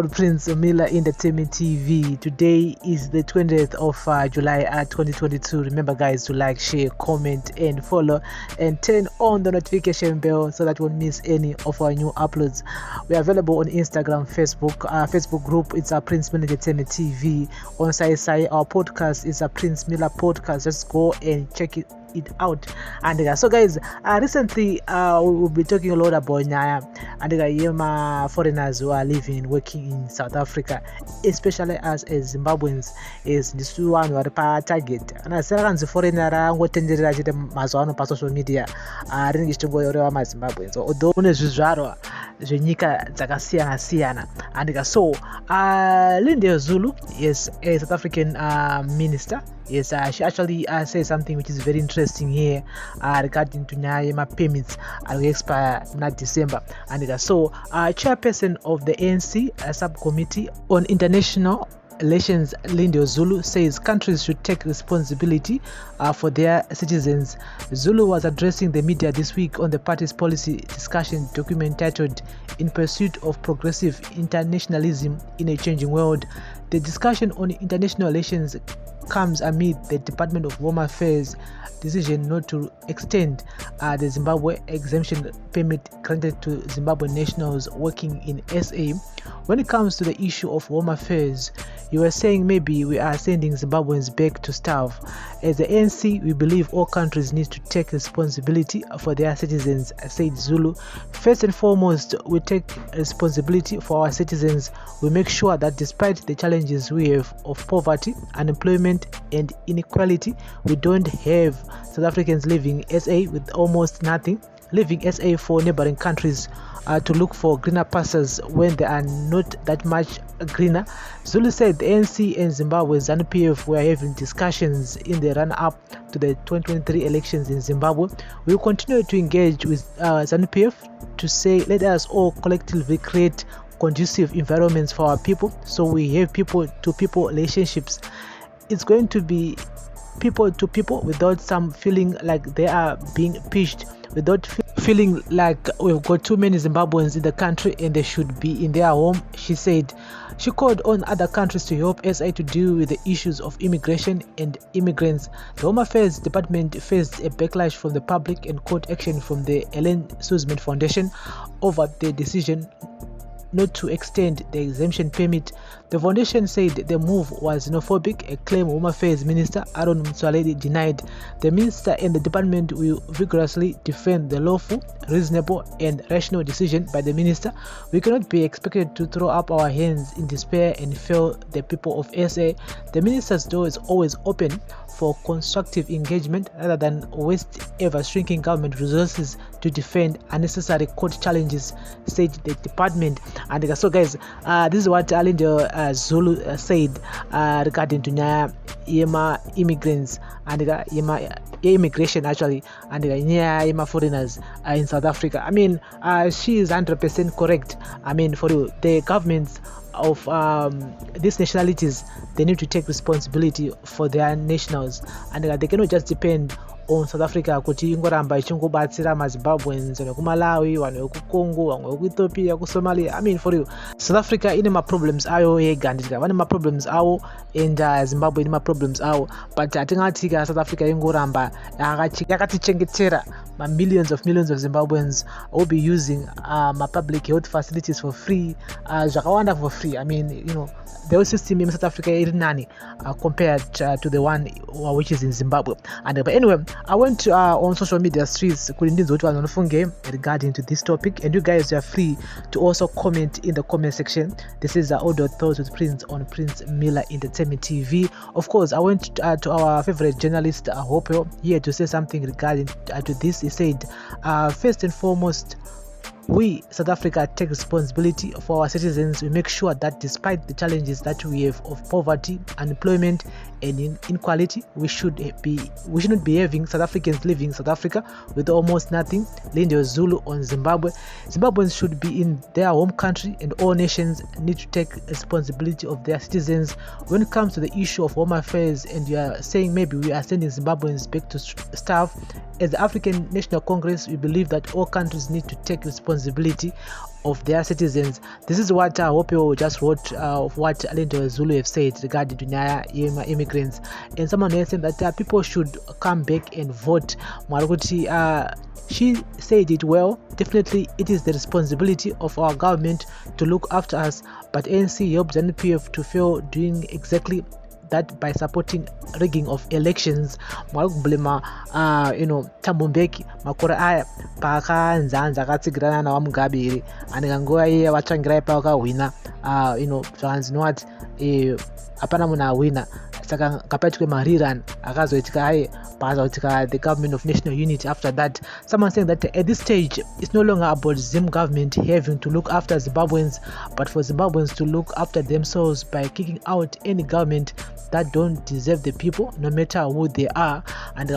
on Prince Miller Entertainment TV. Today is the 20th of July 2022. Remember guys to like, share, comment and follow and turn on the notification bell so that you won't miss any of our new uploads. We are available on Instagram, Facebook, Facebook group it's Prince Miller Entertainment TV. On Sai our podcast is Prince Miller Podcast. Just go and check it out. And so guys, recently we will be talking a lot about Nyaya and foreigners who are living and working in South Africa, especially as Zimbabweans is this one who are target. And I said the foreigner ngotendera chete mazwano pa social media ringi chitongoyorewa maZimbabweans although une zvizvarwa zvenyika dzakasiyana siyana. And so Lindiwe Zulu is a South African minister. Yes, she actually says something which is very interesting here regarding to Nyaya permits will expire in December. And so, Chairperson of the ANC subcommittee on international relations, Lindiwe Zulu, says countries should take responsibility for their citizens. Zulu was addressing the media this week on the party's policy discussion document titled "In Pursuit of Progressive Internationalism in a Changing World." The discussion on international relations comes amid the Department of Home Affairs decision not to extend the Zimbabwe exemption permit granted to Zimbabwean nationals working in SA. When it comes to the issue of Home Affairs, you were saying maybe we are sending Zimbabweans back to starve. As the ANC, we believe all countries need to take responsibility for their citizens, said Zulu. First and foremost, we take responsibility for our citizens. We make sure that despite the challenges we have of poverty, unemployment and inequality, we don't have South Africans living SA with almost nothing, leaving SA for neighboring countries to look for greener pastures when they are not that much greener. Zulu said the ANC and Zimbabwe's ZANU-PF were having discussions in the run-up to the 2023 elections in Zimbabwe. We will continue to engage with ZANU-PF to say let us all collectively create conducive environments for our people so we have people-to-people relationships. It's going to be people to people without some feeling like they are being pushed, without feeling like we've got too many Zimbabweans in the country and they should be in their home, she said. She called on other countries to help SA to deal with the issues of immigration and immigrants. The Home Affairs Department faced a backlash from the public and court action from the Ellen Suzman Foundation over the decision not to extend the exemption permit. The foundation said the move was xenophobic, a claim Home Affairs Minister Aaron Motsoaledi denied. The minister and the department will vigorously defend the lawful, reasonable and rational decision by the minister. We cannot be expected to throw up our hands in despair and fail the people of SA. The minister's door is always open for constructive engagement rather than waste ever shrinking government resources to defend unnecessary court challenges, said the department. And so guys, this is what Lindiwe Zulu said regarding to Nyaya immigrants and immigration actually, and Nyaya foreigners in South Africa. I mean, she is 100% correct. I mean, for you, the governments of these nationalities, they need to take responsibility for their nationals, and they cannot just depend on South Africa kuti ingoramba ichingobatsira maZimbabweans nekumalawi, vanhu vekucongo, vamwe vekuethiopia, kusomalia. I mean, for you, South Africa ine ma-problems ayo yega, ndika vane ma-problems awo and Zimbabwe ine ma-problems awo, but atingati South Africa ingoramba yakatichengetera millions of Zimbabweans will be using public health facilities for free, zvakawanda for free. I mean, you know, the whole system in South Africa is nani compared to the one which is in Zimbabwe. And but anyway, I went on social media streets regarding to this topic, and you guys are free to also comment in the comment section. This is Audio Thoughts with Prince on Prince Miller Entertainment TV. Of course, I went to our favorite journalist Hope here to say something regarding to this. He said, first and foremost, we, South Africa, take responsibility for our citizens. We make sure that despite the challenges that we have of poverty, unemployment and inequality, we should not be having South Africans living in South Africa with almost nothing. Lindiwe Zulu on Zimbabwe. Zimbabweans should be in their home country, and all nations need to take responsibility of their citizens. When it comes to the issue of Home Affairs, and you are saying maybe we are sending Zimbabweans back to starve, as the African National Congress, we believe that all countries need to take responsibility responsibility of their citizens. This is what Hope just wrote of what Lindiwe Zulu have said regarding to immigrants, and someone else saying that people should come back and vote. She said it well. Definitely, it is the responsibility of our government to look after us, but ANC helps NPF to fail doing exactly that by supporting rigging of elections. Mwalikublema Tambumbeki makora aya paka nzanza akatsigirana na Mugabe anikangoya iye watsvangira paka wina zvanzi what apana muna wina saka kapatwe mariran akazoitika aye pazoitika the government of national unity. After that, someone saying that at this stage it's no longer about Zim government having to look after Zimbabweans, but for Zimbabweans to look after themselves by kicking out any government that don't deserve the people, no matter who they are. And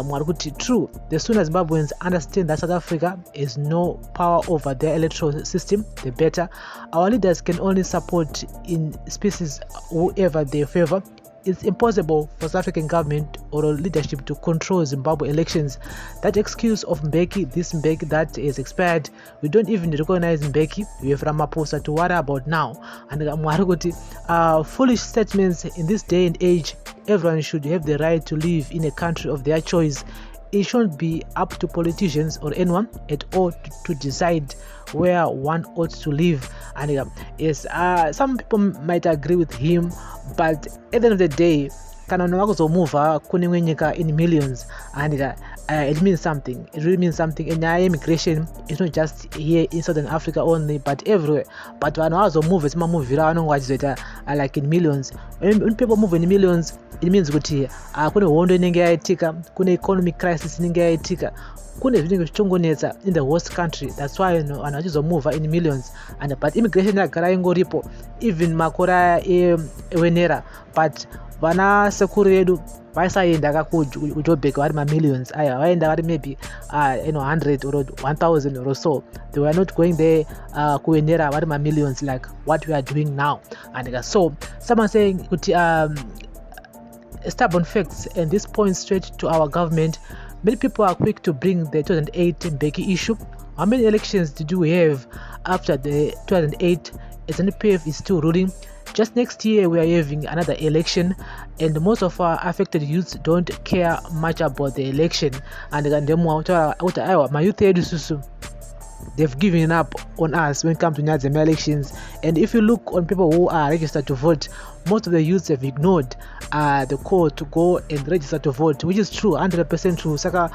true, the sooner Zimbabweans understand that South Africa is no power over their electoral system, the better. Our leaders can only support in species whoever they favor. It's impossible for South African government or leadership to control Zimbabwe elections. That excuse of Mbeki, this Mbeki that is expired, we don't even recognize Mbeki. We have Ramaphosa to worry about now. And foolish statements in this day and age. Everyone should have the right to live in a country of their choice. It shouldn't be up to politicians or anyone at all to decide where one ought to live. And yes, some people might agree with him, but at the end of the day, in millions, and it means something. It really means something. And immigration is not just here in Southern Africa only, but everywhere. But when I move, it's like in millions. When people move in millions, it means kuna economic crisis in the worst country. That's why move in millions. And but immigration even makora wenera, but vana sekuru yedu vaisaenda kujobheka vari millions aya vaenda vari maybe 100 or 1000 or so. They were not going there kuendera vari millions like what we are doing now. And so someone saying stubborn facts, and this points straight to our government. Many people are quick to bring the 2008 Mbeki issue. How many elections did we have after the 2008? SNPF is still ruling. Just next year we are having another election, and most of our affected youths don't care much about the election. And my youth, they've given up on us when it comes to Nyadzema elections. And if you look on people who are registered to vote, most of the youths have ignored the call to go and register to vote, which is true, 100% true. Saka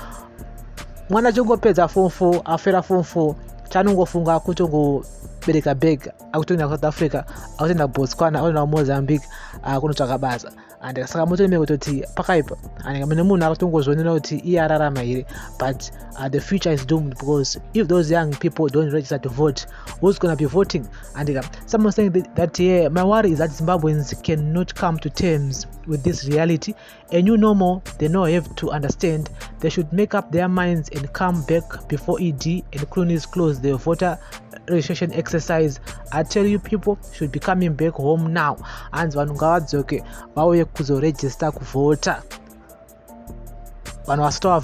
mwana chongo peza form 4 afera form 4 chanongofunga kutongo bereka beg akutoenda South Africa, akutoenda Botswana, akutoenda Mozambique, kunotsvaka basa. And saka motolemeka kutoti pakaipa, and mune munhu akatongozvionera kuti iye ararama here. But the future is doomed, because if those young people don't register to vote, who's going to be voting? And someone saying that my worry is that Zimbabweans cannot come to terms with this reality. A new normal they now have to understand. They should make up their minds and come back before ED and cronies close the voter registration exercise. I tell you, people should be coming back home now. And vanhu vauye kuzoregister kuvota. Vanhu vasitova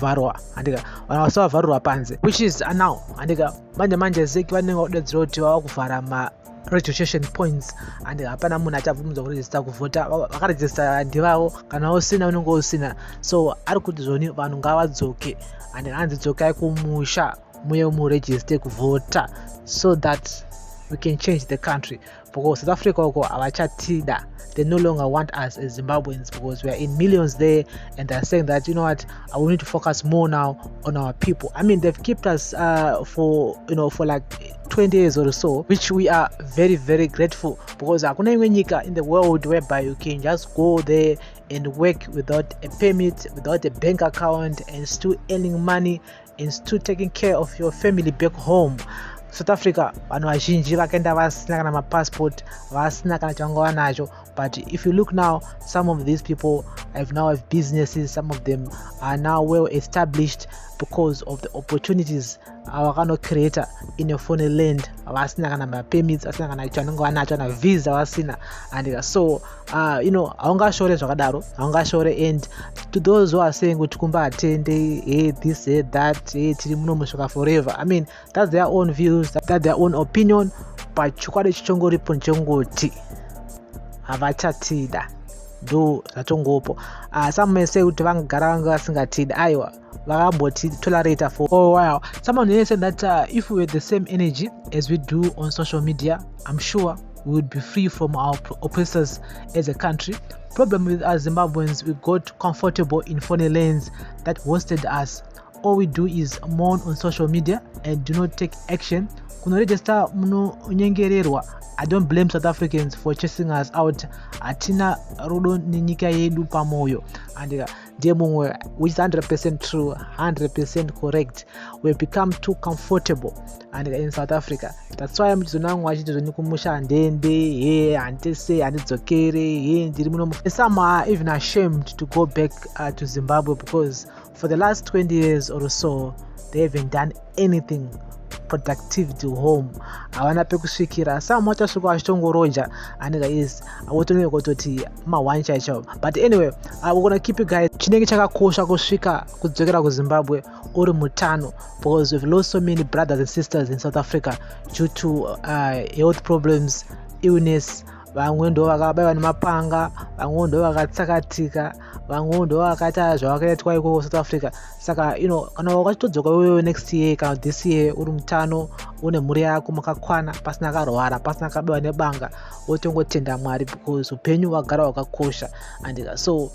vharwa panze, which is now. Andika manje zeki vanenge vadedzera kuti vava kuvhara ma registration points, and hapana munhu achabvumidza kuregister kuvota. Vakaregister ndivavo, kana usina unenge usina. So ari kuti zvoni vanhu ngavadzoke, and hanzi dzokai kumusha muye muregister kuvota, so that we can change the country. Because South Africa avachatida, they no longer want us as Zimbabweans, because we are in millions there, and they're saying that, you know what, we need to focus more now on our people. I mean, they've kept us for like 20 years or so, which we are very, very grateful, because hakuna imwe nyika in the world whereby you can just go there and work without a permit, without a bank account, and still earning money and still taking care of your family back home. South Africa, vanhu vazhinji vakaenda vasina kana mapassport, vasina kana changova nacho. But if you look now, some of these people have businesses. Some of them are now well established because of the opportunities our kind creator in a foreign land. Wasina kana permits, wasina kana chanongo anacho na visa wasina, and so aunga shore zvakadaro, aunga shore. And to those who are saying kuti kumba attend this that tiri muno mushoka forever, I mean that's their own views, that's their own opinion, but chikwadi chichongoripo nchongoti havachatida ndo zvatongopo. Some may say kuti vangagara vanga vasingatida, aiwa vakamboti tolerate for a while. Someone here said that if we had the same energy as we do on social media, I'm sure we would be free from our oppressors as a country. Problem with us Zimbabweans, we got comfortable in foreign lands that hosted us. All we do is mourn on social media and do not take action. Kunoregister muno unyengererwa. I don't blame South Africans for chasing us out. Atina rudo ninyika yedu pamoyo, and demumwe, which is 100% true, 100% correct. We become too comfortable and in South Africa. That's why I'm just nikumusha ndende antese and some are even ashamed to go back to Zimbabwe, because for the last 20 years or so they haven't done anything productive to home. Awana pekusvikira some wacha suku achitongoroja and is awotone kutoti mawancha icho. But anyway, we're gonna keep you guys chinenge chakakosha kusvika kudzokera ku Zimbabwe uri mutano, because we've lost so many brothers and sisters in South Africa due to health problems, illness. Vamwe ndo vakabaiwa nemapanga, vamwe ndo vakatsakatika, vamwe ndo vakaita zvavakaitwa iko South Africa. Saka kana wakatodzoka wewe next year kana this year uri mutano, une mhuri yako makakwana, pasina karwara, pasina kabaiwa nebanga, wotongotenda Mwari because upenyu wagara wakakosha. And so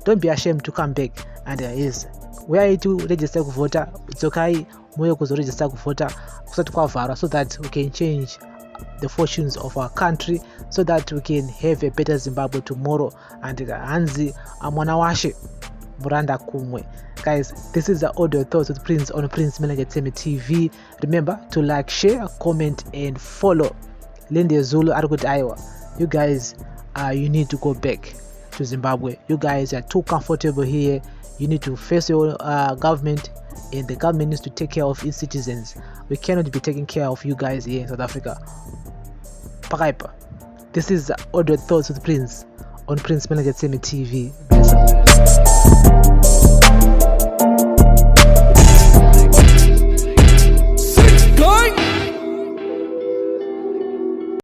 don't be ashamed to come back. And yes, we are to register kuvota. It's okay moyo kuzoregister kuvota kusati kwavharwa, so that we can change the fortunes of our country, so that we can have a better Zimbabwe tomorrow. And hanzi amwana washe muranda kumwe. Guys, this is the audio thoughts with Prince on Prince Melangetsemi TV. Remember to like, share, comment and follow. Lindiwe Zulu Argut Iowa. You guys, you need to go back to Zimbabwe. You guys are too comfortable here. You need to face your government, and the government needs to take care of its citizens. We cannot be taking care of you guys here in South Africa. Pakaipa. This is audio thoughts with Prince on Prince Melangetsemi TV. Bless up.